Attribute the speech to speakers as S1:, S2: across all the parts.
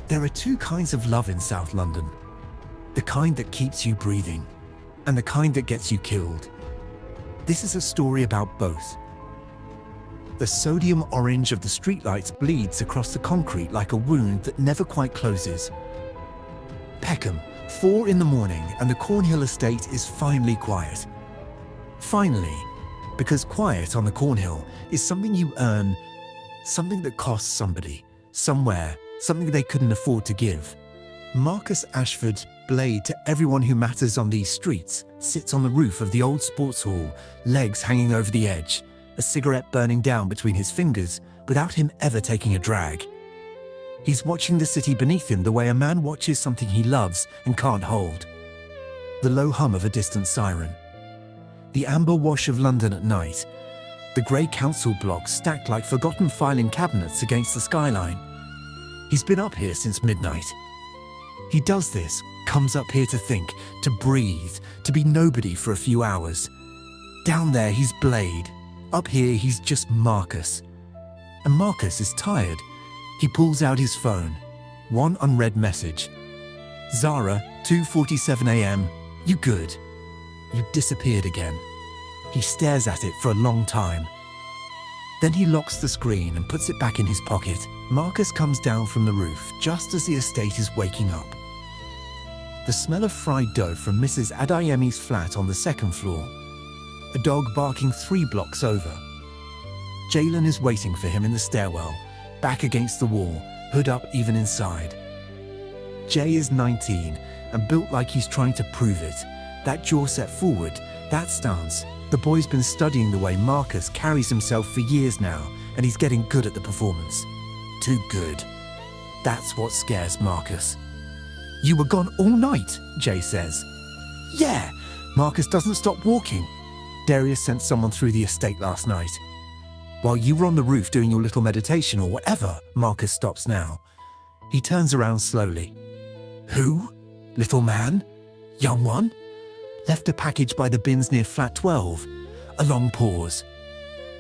S1: There are two kinds of love in South London. The kind that keeps you breathing, and the kind that gets you killed. This is a story about both. The sodium orange of the streetlights bleeds across the concrete like a wound that never quite closes. Peckham, 4 in the morning, and the Cornhill Estate is finally quiet. Finally, because quiet on the Cornhill is something you earn, something that costs somebody, somewhere, something they couldn't afford to give. Marcus Ashford's blade to everyone who matters on these streets sits on the roof of the old sports hall, legs hanging over the edge, a cigarette burning down between his fingers without him ever taking a drag. He's watching the city beneath him the way a man watches something he loves and can't hold. The low hum of a distant siren. The amber wash of London at night. The grey council blocks stacked like forgotten filing cabinets against the skyline. He's been up here since midnight. He does this, comes up here to think, to breathe, to be nobody for a few hours. Down there he's Blade. Up here he's just Marcus. And Marcus is tired. He pulls out his phone. One unread message. Zara, 2:47 a.m. You good? You disappeared again. He stares at it for a long time. Then he locks the screen and puts it back in his pocket. Marcus comes down from the roof just as the estate is waking up. The smell of fried dough from Mrs. Adeyemi's flat on the second floor. A dog barking 3 blocks over. Jalen is waiting for him in the stairwell, back against the wall, hood up even inside. Jay is 19 and built like he's trying to prove it. That jaw set forward, that stance. The boy's been studying the way Marcus carries himself for years now, and he's getting good at the performance. Too good. That's what scares Marcus. You were gone all night, Jay says. Yeah, Marcus doesn't stop walking. Darius sent someone through the estate last night. While you were on the roof doing your little meditation or whatever, Marcus stops now. He turns around slowly. Who? Little man? Young one? Left a package by the bins near flat 12. A long pause.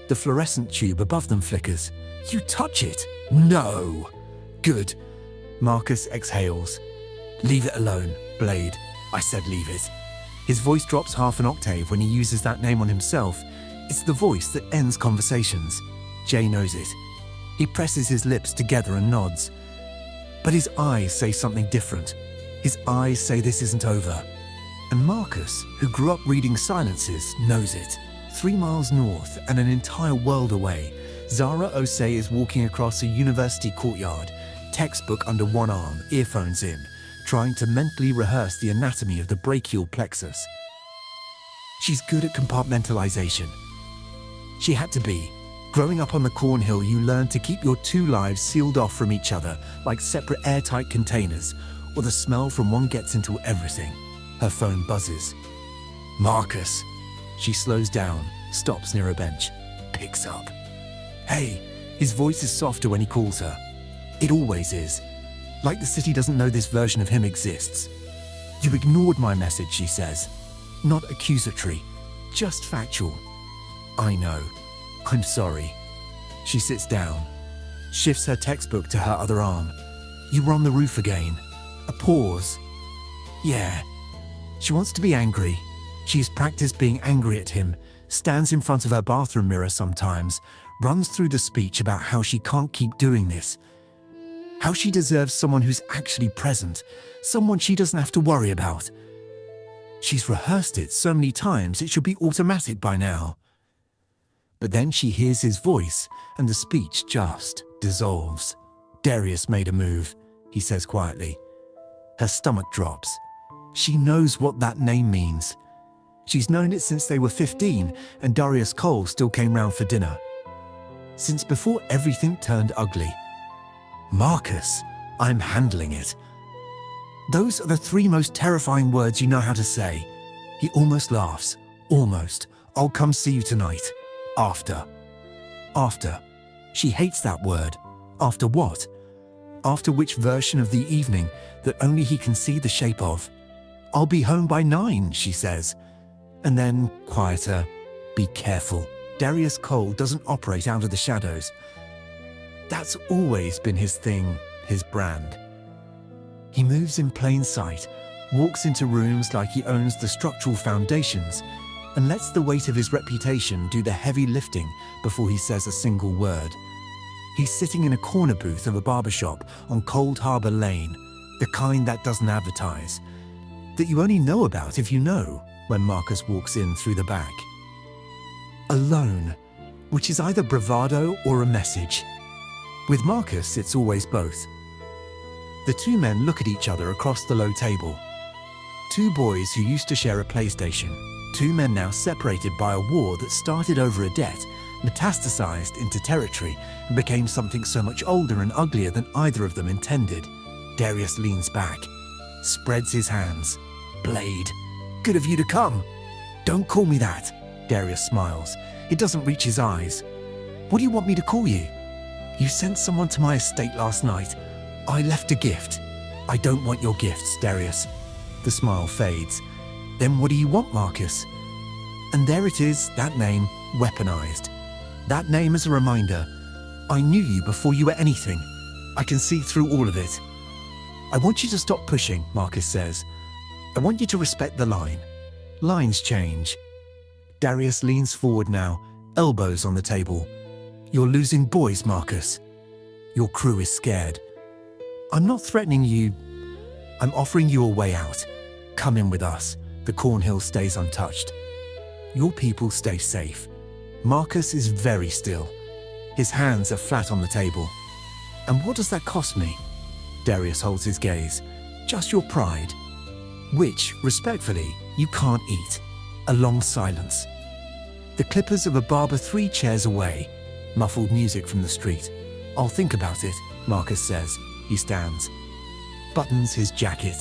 S1: The fluorescent tube above them flickers. You touch it? No. Good. Marcus exhales. Leave it alone, Blade. I said leave it. His voice drops half an octave when he uses that name on himself. It's the voice that ends conversations. Jay knows it. He presses his lips together and nods. But his eyes say something different. His eyes say this isn't over. And Marcus, who grew up reading silences, knows it. 3 miles north and an entire world away, Zara Osei is walking across a university courtyard, textbook under one arm, earphones in, trying to mentally rehearse the anatomy of the brachial plexus. She's good at compartmentalization. She had to be. Growing up on the Cornhill, you learn to keep your 2 lives sealed off from each other like separate airtight containers, or the smell from one gets into everything. Her phone buzzes. Marcus. She slows down, stops near a bench, picks up. Hey, his voice is softer when he calls her. It always is. Like the city doesn't know this version of him exists. You ignored my message, she says. Not accusatory, just factual. I know. I'm sorry. She sits down, shifts her textbook to her other arm. You were on the roof again. A pause. Yeah. She wants to be angry. She has practiced being angry at him, stands in front of her bathroom mirror sometimes, runs through the speech about how she can't keep doing this. How she deserves someone who's actually present, someone she doesn't have to worry about. She's rehearsed it so many times it should be automatic by now. But then she hears his voice and the speech just dissolves. Darius made a move, he says quietly. Her stomach drops. She knows what that name means. She's known it since they were 15 and Darius Cole still came round for dinner. Since before everything turned ugly. Marcus, I'm handling it. Those are the 3 most terrifying words you know how to say. He almost laughs. Almost. I'll come see you tonight. After. After. She hates that word. After what? After which version of the evening that only he can see the shape of? I'll be home by 9, she says. And then, quieter, be careful. Darius Cole doesn't operate out of the shadows. That's always been his thing, his brand. He moves in plain sight, walks into rooms like he owns the structural foundations, and lets the weight of his reputation do the heavy lifting before he says a single word. He's sitting in a corner booth of a barbershop on Cold Harbour Lane, the kind that doesn't advertise, that you only know about if you know, when Marcus walks in through the back. Alone, which is either bravado or a message. With Marcus, it's always both. The two men look at each other across the low table. Two boys who used to share a PlayStation, two men now separated by a war that started over a debt, metastasized into territory, and became something so much older and uglier than either of them intended. Darius leans back, spreads his hands. Blade, good of you to come. Don't call me that. Darius smiles. It doesn't reach his eyes. What do you want me to call you? You sent someone to my estate last night. I left a gift. I don't want your gifts, Darius. The smile fades. Then what do you want, Marcus? And there it is, that name, weaponized. That name as a reminder. I knew you before you were anything. I can see through all of it. I want you to stop pushing, Marcus says. I want you to respect the line. Lines change. Darius leans forward now, elbows on the table. You're losing boys, Marcus. Your crew is scared. I'm not threatening you. I'm offering you a way out. Come in with us. The Cornhill stays untouched. Your people stay safe. Marcus is very still. His hands are flat on the table. And what does that cost me? Darius holds his gaze. Just your pride. Which, respectfully, you can't eat. A long silence. The clippers of a barber 3 chairs away. Muffled music from the street. I'll think about it, Marcus says. He stands. Buttons his jacket.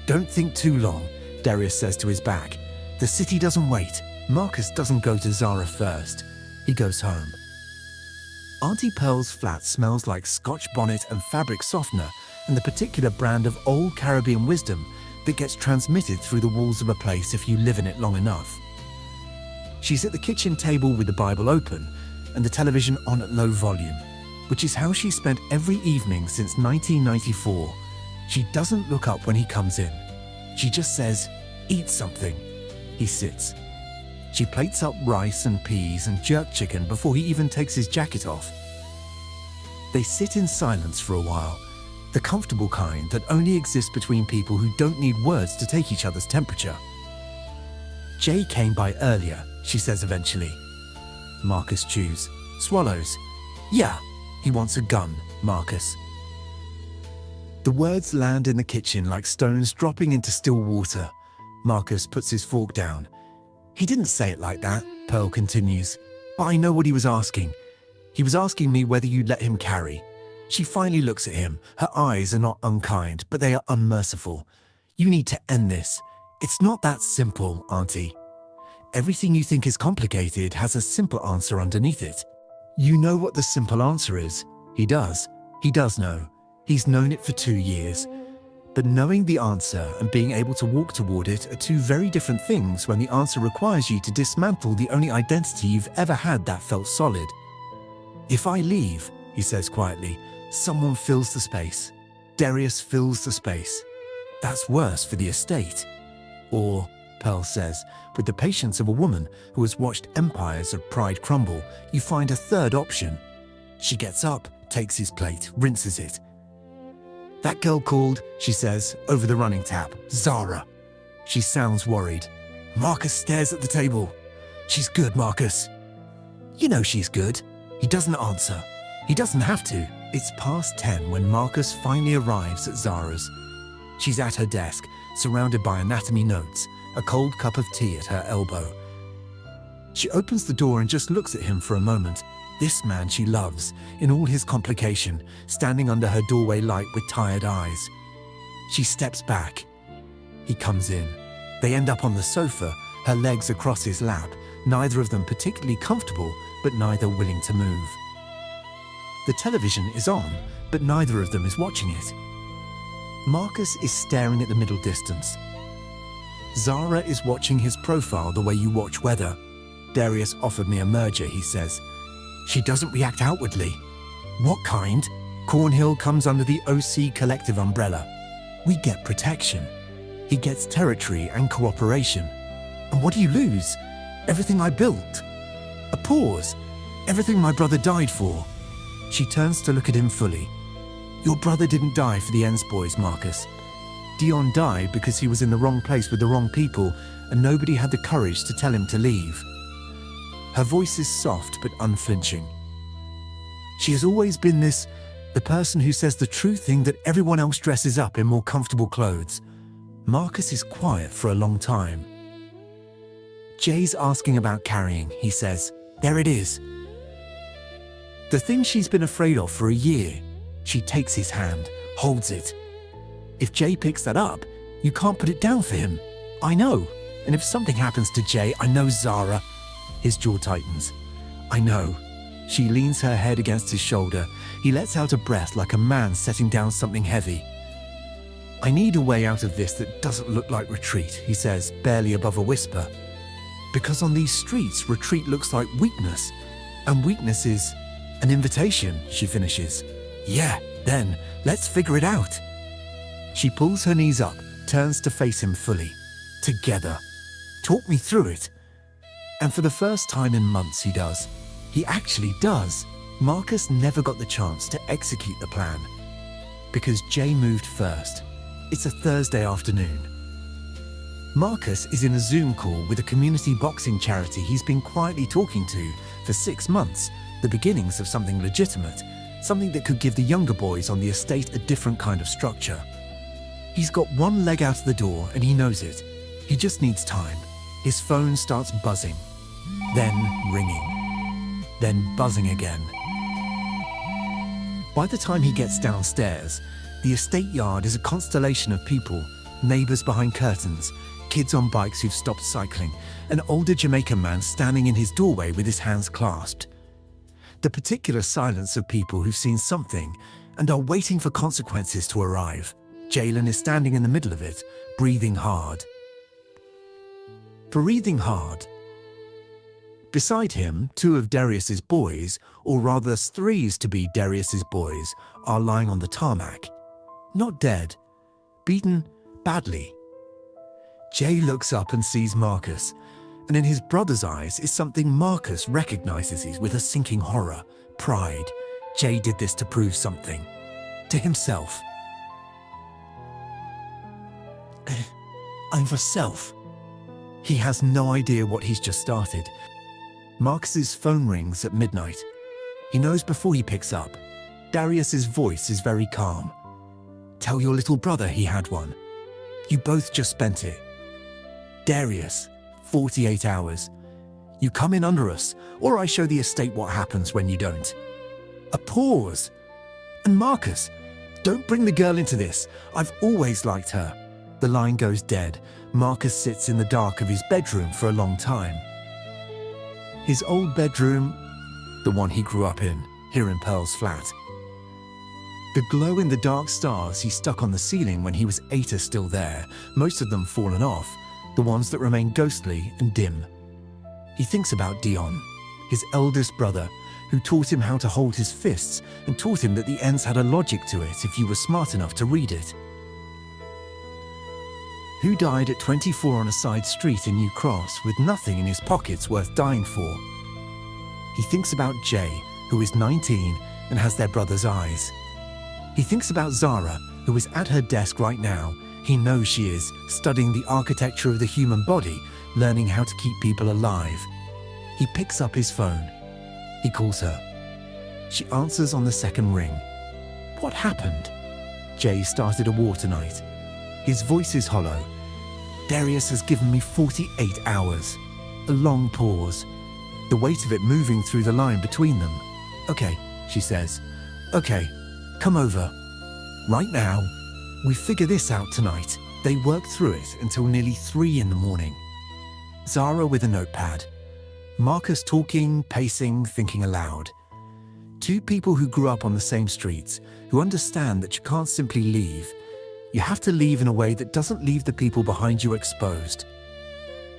S1: Don't think too long, Darius says to his back. The city doesn't wait. Marcus doesn't go to Zara first. He goes home. Auntie Pearl's flat smells like Scotch bonnet and fabric softener and the particular brand of old Caribbean wisdom that gets transmitted through the walls of a place if you live in it long enough. She's at the kitchen table with the Bible open and the television on at low volume, which is how she spent every evening since 1994. She doesn't look up when he comes in. She just says, "Eat something." He sits. She plates up rice and peas and jerk chicken before he even takes his jacket off. They sit in silence for a while, the comfortable kind that only exists between people who don't need words to take each other's temperature. Jay came by earlier, she says eventually. Marcus chews, swallows. Yeah, he wants a gun, Marcus. The words land in the kitchen like stones dropping into still water. Marcus puts his fork down. He didn't say it like that, Pearl continues. But I know what he was asking. He was asking me whether you'd let him carry. She finally looks at him. Her eyes are not unkind, but they are unmerciful. You need to end this. It's not that simple, Auntie. Everything you think is complicated has a simple answer underneath it. You know what the simple answer is. He does. He does know. He's known it for 2 years. But knowing the answer and being able to walk toward it are two very different things when the answer requires you to dismantle the only identity you've ever had that felt solid. If I leave, he says quietly, someone fills the space. Darius fills the space. That's worse for the estate. Or, Pearl says, with the patience of a woman who has watched empires of pride crumble, you find a third option. She gets up, takes his plate, rinses it. That girl called, she says, over the running tap, Zara. She sounds worried. Marcus stares at the table. She's good, Marcus. You know she's good. He doesn't answer. He doesn't have to. It's past 10 when Marcus finally arrives at Zara's. She's at her desk, surrounded by anatomy notes, a cold cup of tea at her elbow. She opens the door and just looks at him for a moment. This man she loves, in all his complication, standing under her doorway light with tired eyes. She steps back. He comes in. They end up on the sofa, her legs across his lap, neither of them particularly comfortable, but neither willing to move. The television is on, but neither of them is watching it. Marcus is staring at the middle distance. Zara is watching his profile the way you watch weather. Darius offered me a merger, he says. She doesn't react outwardly. What kind? Cornhill comes under the OC collective umbrella. We get protection. He gets territory and cooperation. And what do you lose? Everything I built. A pause. Everything my brother died for. She turns to look at him fully. Your brother didn't die for the Ends boys, Marcus. Dion died because he was in the wrong place with the wrong people and nobody had the courage to tell him to leave. Her voice is soft but unflinching. She has always been the person who says the true thing that everyone else dresses up in more comfortable clothes. Marcus is quiet for a long time. Jay's asking about carrying, he says. There it is. The thing she's been afraid of for a year. She takes his hand, holds it. If Jay picks that up, you can't put it down for him. I know. And if something happens to Jay, I know Zara. His jaw tightens. I know. She leans her head against his shoulder. He lets out a breath like a man setting down something heavy. I need a way out of this that doesn't look like retreat, he says, barely above a whisper. Because on these streets, retreat looks like weakness. And weakness is an invitation, she finishes. Yeah, then, let's figure it out. She pulls her knees up, turns to face him fully. Together. Talk me through it. And for the first time in months he does. He actually does. Marcus never got the chance to execute the plan. Because Jay moved first. It's a Thursday afternoon. Marcus is in a Zoom call with a community boxing charity he's been quietly talking to for 6 months, the beginnings of something legitimate, something that could give the younger boys on the estate a different kind of structure. He's got one leg out of the door and he knows it. He just needs time. His phone starts buzzing, then ringing, then buzzing again. By the time he gets downstairs, the estate yard is a constellation of people, neighbours behind curtains, kids on bikes who've stopped cycling, an older Jamaican man standing in his doorway with his hands clasped. The particular silence of people who've seen something and are waiting for consequences to arrive. Jalen is standing in the middle of it, breathing hard. Breathing hard. Beside him, 2 of Darius's boys, or rather 3 to be Darius's boys, are lying on the tarmac. Not dead. Beaten badly. Jay looks up and sees Marcus, and in his brother's eyes is something Marcus recognizes with a sinking horror, pride. Jay did this to prove something. To himself. I'm for self. He has no idea what he's just started. Marcus's phone rings at midnight. He knows before he picks up. Darius's voice is very calm. Tell your little brother he had one. You both just spent it. Darius, 48 hours. You come in under us, or I show the estate what happens when you don't. A pause. And Marcus, don't bring the girl into this. I've always liked her. The line goes dead. Marcus sits in the dark of his bedroom for a long time. His old bedroom, the one he grew up in, here in Pearl's flat. The glow-in-the-dark stars he stuck on the ceiling when he was 8 are still there, most of them fallen off, the ones that remain ghostly and dim. He thinks about Dion, his eldest brother, who taught him how to hold his fists and taught him that the ends had a logic to it if you were smart enough to read it. Who died at 24 on a side street in New Cross with nothing in his pockets worth dying for. He thinks about Jay, who is 19 and has their brother's eyes. He thinks about Zara, who is at her desk right now. He knows she is, studying the architecture of the human body, learning how to keep people alive. He picks up his phone. He calls her. She answers on the second ring. What happened? Jay started a war tonight. His voice is hollow. Darius has given me 48 hours. A long pause. The weight of it moving through the line between them. Okay, she says. Okay, come over. Right now. We figure this out tonight. They work through it until nearly 3 in the morning. Zara with a notepad. Marcus talking, pacing, thinking aloud. 2 people who grew up on the same streets, who understand that you can't simply leave. You have to leave in a way that doesn't leave the people behind you exposed.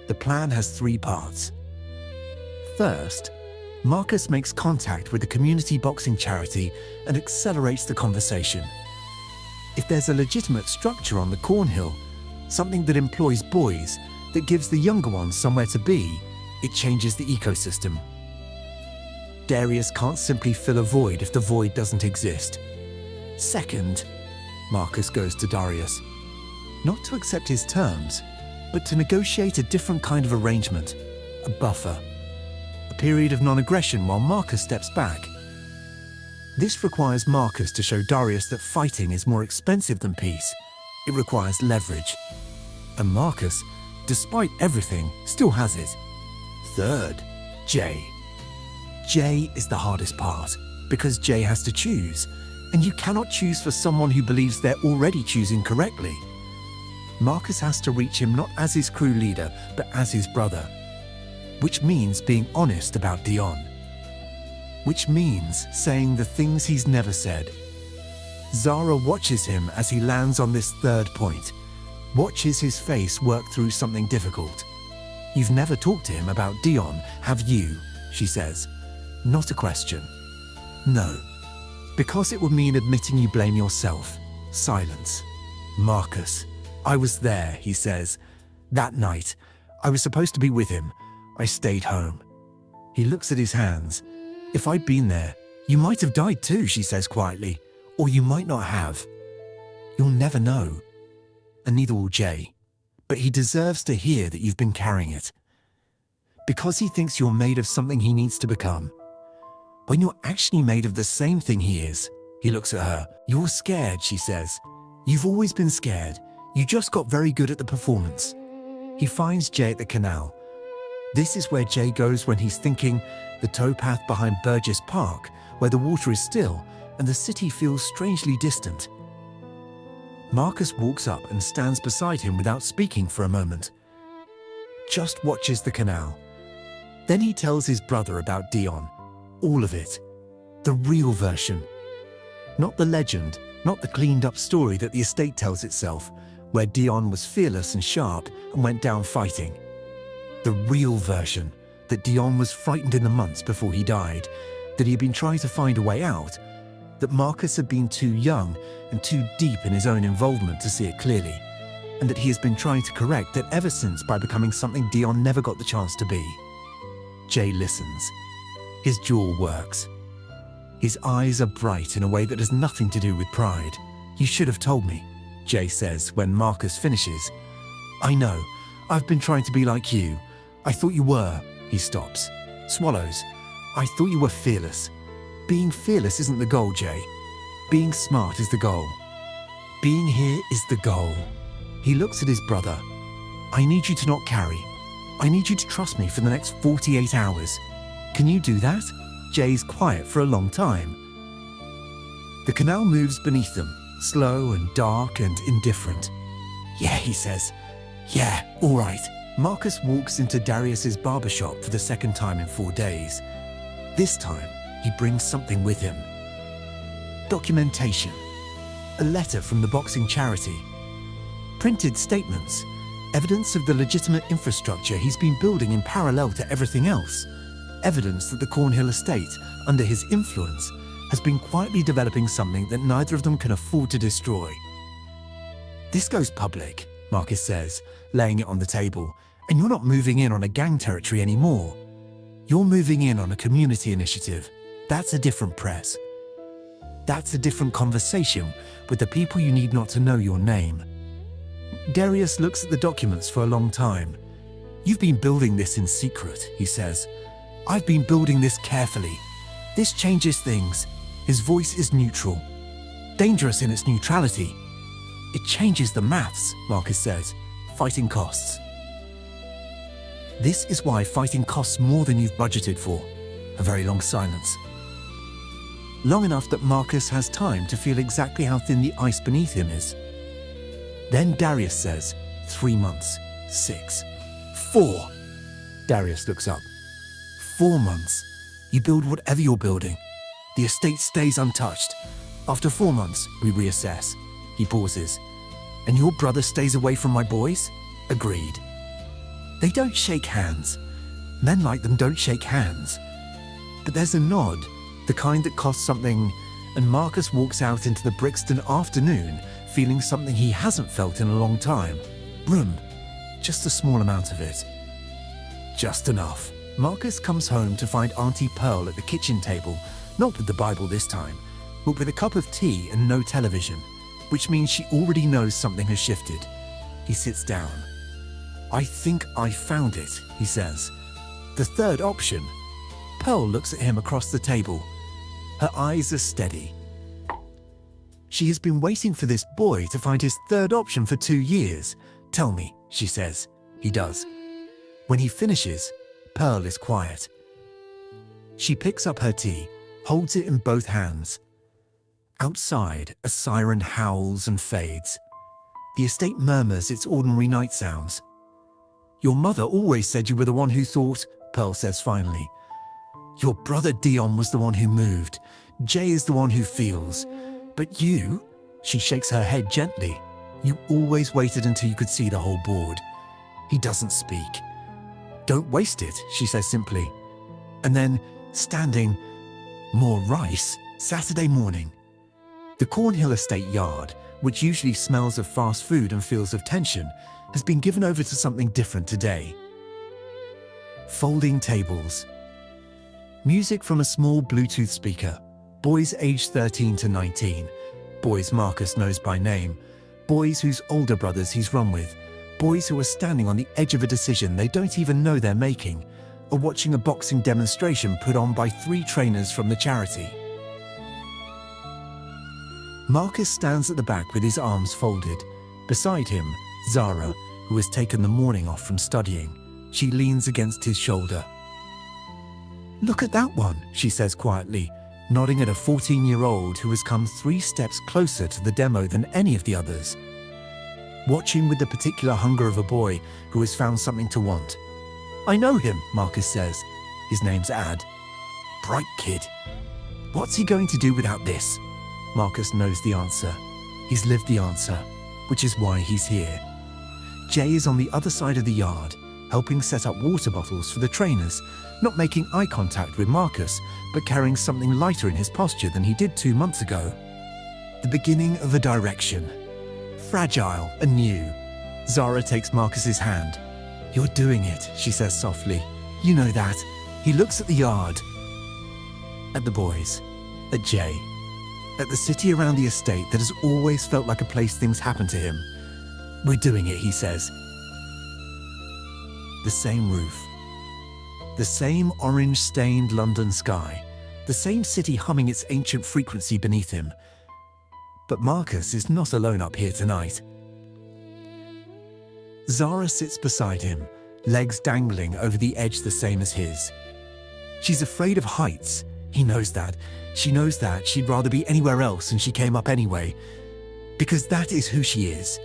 S1: The plan has 3 parts. First, Marcus makes contact with the community boxing charity and accelerates the conversation. If there's a legitimate structure on the Cornhill, something that employs boys, that gives the younger ones somewhere to be, it changes the ecosystem. Darius can't simply fill a void if the void doesn't exist. Second, Marcus goes to Darius, not to accept his terms, but to negotiate a different kind of arrangement, a buffer, a period of non-aggression while Marcus steps back. This requires Marcus to show Darius that fighting is more expensive than peace. It requires leverage. And Marcus, despite everything, still has it. Third, Jay. Jay is the hardest part, because Jay has to choose, and you cannot choose for someone who believes they're already choosing correctly. Marcus has to reach him not as his crew leader, but as his brother, which means being honest about Dion, which means saying the things he's never said. Zara watches him as he lands on this third point, watches his face work through something difficult. "You've never talked to him about Dion, have you?" she says. Not a question. No. Because it would mean admitting you blame yourself. Silence. "Marcus, I was there," he says. "That night. I was supposed to be with him. I stayed home." He looks at his hands. "If I'd been there, you might have died too," she says quietly. "Or you might not have. You'll never know. And neither will Jay. But he deserves to hear that you've been carrying it. Because he thinks you're made of something he needs to become. When you're actually made of the same thing he is." He looks at her. "You're scared," she says. "You've always been scared. You just got very good at the performance." He finds Jay at the canal. This is where Jay goes when he's thinking, the towpath behind Burgess Park, where the water is still and the city feels strangely distant. Marcus walks up and stands beside him without speaking for a moment. Just watches the canal. Then he tells his brother about Dion. All of it. The real version. Not the legend, not the cleaned-up story that the estate tells itself, where Dion was fearless and sharp and went down fighting. The real version, that Dion was frightened in the months before he died, that he had been trying to find a way out, that Marcus had been too young and too deep in his own involvement to see it clearly, and that he has been trying to correct that ever since by becoming something Dion never got the chance to be. Jay listens. His jaw works. His eyes are bright in a way that has nothing to do with pride. "You should have told me," Jay says when Marcus finishes. "I know. I've been trying to be like you. I thought you were." He stops. Swallows. "I thought you were fearless. Being fearless isn't the goal, Jay. Being smart is the goal. Being here is the goal." He looks at his brother. "I need you to not carry. I need you to trust me for the next 48 hours. Can you do that?" Jay's quiet for a long time. The canal moves beneath them, slow and dark and indifferent. "Yeah," he says. "Yeah, all right." Marcus walks into Darius's barbershop for the second time in 4 days. This time, he brings something with him. Documentation. A letter from the boxing charity. Printed statements. Evidence of the legitimate infrastructure he's been building in parallel to everything else. Evidence that the Cornhill Estate, under his influence, has been quietly developing something that neither of them can afford to destroy. "This goes public," Marcus says, laying it on the table, "and you're not moving in on a gang territory anymore. You're moving in on a community initiative. That's a different press. That's a different conversation with the people you need not to know your name." Darius looks at the documents for a long time. "You've been building this in secret," he says. "I've been building this carefully. This changes things." His voice is neutral. Dangerous in its neutrality. "It changes the maths," Marcus says. "Fighting costs. This is why fighting costs more than you've budgeted for." A very long silence. Long enough that Marcus has time to feel exactly how thin the ice beneath him is. Then Darius says, 3 months, 6, 4. Darius looks up. 4 months. You build whatever you're building. The estate stays untouched. After 4 months, we reassess. He pauses. "And your brother stays away from my boys?" "Agreed." They don't shake hands. Men like them don't shake hands. But there's a nod, the kind that costs something, and Marcus walks out into the Brixton afternoon, feeling something he hasn't felt in a long time. Room. Just a small amount of it. Just enough. Marcus comes home to find Auntie Pearl at the kitchen table, not with the Bible this time, but with a cup of tea and no television, which means she already knows something has shifted. He sits down. "I think I found it," he says. "The third option." Pearl looks at him across the table. Her eyes are steady. She has been waiting for this boy to find his third option for 2 years. "Tell me," she says. He does. When he finishes, Pearl is quiet. She picks up her tea, holds it in both hands. Outside, a siren howls and fades. The estate murmurs its ordinary night sounds. "Your mother always said you were the one who thought," Pearl says finally. "Your brother Dion was the one who moved. Jay is the one who feels. But you," she shakes her head gently, "you always waited until you could see the whole board." He doesn't speak. "Don't waste it," she says simply. And then, standing, "More rice, Saturday morning." The Cornhill Estate yard, which usually smells of fast food and feels of tension, has been given over to something different today. Folding tables. Music from a small Bluetooth speaker. Boys aged 13 to 19. Boys Marcus knows by name. Boys whose older brothers he's run with. Boys who are standing on the edge of a decision they don't even know they're making, or watching a boxing demonstration put on by 3 trainers from the charity. Marcus stands at the back with his arms folded. Beside him, Zara, who has taken the morning off from studying. She leans against his shoulder. "Look at that one," she says quietly, nodding at a 14-year-old who has come 3 steps closer to the demo than any of the others. Watching with the particular hunger of a boy who has found something to want. "I know him," Marcus says. His name's Ad. "Bright kid. What's he going to do without this?" Marcus knows the answer. He's lived the answer, which is why he's here. Jay is on the other side of the yard, helping set up water bottles for the trainers, not making eye contact with Marcus, but carrying something lighter in his posture than he did 2 months ago. The beginning of a direction. Fragile and new. Zara takes Marcus's hand. "You're doing it," she says softly. "You know that." He looks at the yard, at the boys, at Jay, at the city around the estate that has always felt like a place things happen to him. "We're doing it," he says. The same roof. The same orange-stained London sky. The same city humming its ancient frequency beneath him. But Marcus is not alone up here tonight. Zara sits beside him, legs dangling over the edge the same as his. She's afraid of heights. He knows that. She knows that she'd rather be anywhere else, and she came up anyway. Because that is who she is.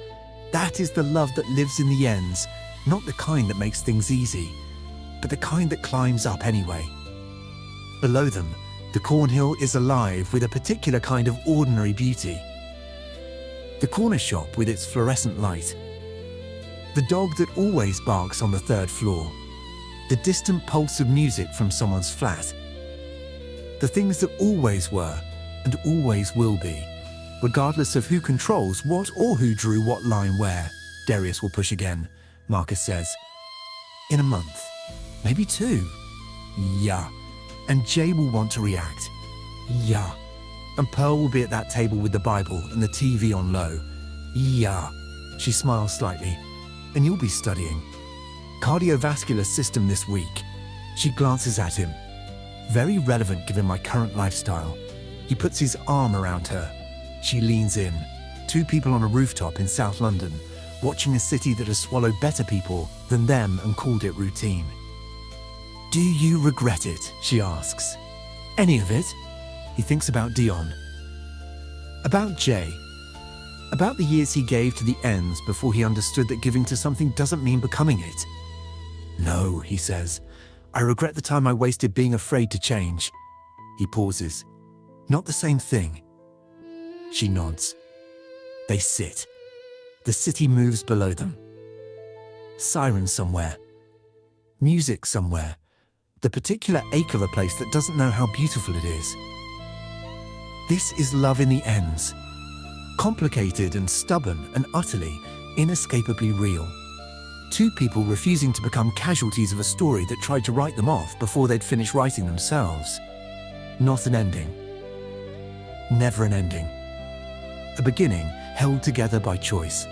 S1: That is the love that lives in the ends, not the kind that makes things easy, but the kind that climbs up anyway. Below them, the Cornhill is alive with a particular kind of ordinary beauty. The corner shop with its fluorescent light. The dog that always barks on the 3rd floor. The distant pulse of music from someone's flat. The things that always were and always will be, regardless of who controls what or who drew what line where. Darius will push again, Marcus says. In a month. Maybe 2. Yeah. And Jay will want to react. Yeah. And Pearl will be at that table with the Bible and the TV on low. Yeah. She smiles slightly. And you'll be studying. Cardiovascular system this week. She glances at him. Very relevant given my current lifestyle. He puts his arm around her. She leans in. 2 people on a rooftop in South London, watching a city that has swallowed better people than them and called it routine. "Do you regret it?" she asks. "Any of it?" He thinks about Dion. About Jay. About the years he gave to the ends before he understood that giving to something doesn't mean becoming it. "No," he says. "I regret the time I wasted being afraid to change." He pauses. "Not the same thing." She nods. They sit. The city moves below them. Sirens somewhere. Music somewhere. The particular ache of a place that doesn't know how beautiful it is. This is love in the ends. Complicated and stubborn and utterly, inescapably real. Two people refusing to become casualties of a story that tried to write them off before they'd finished writing themselves. Not an ending. Never an ending. A beginning held together by choice.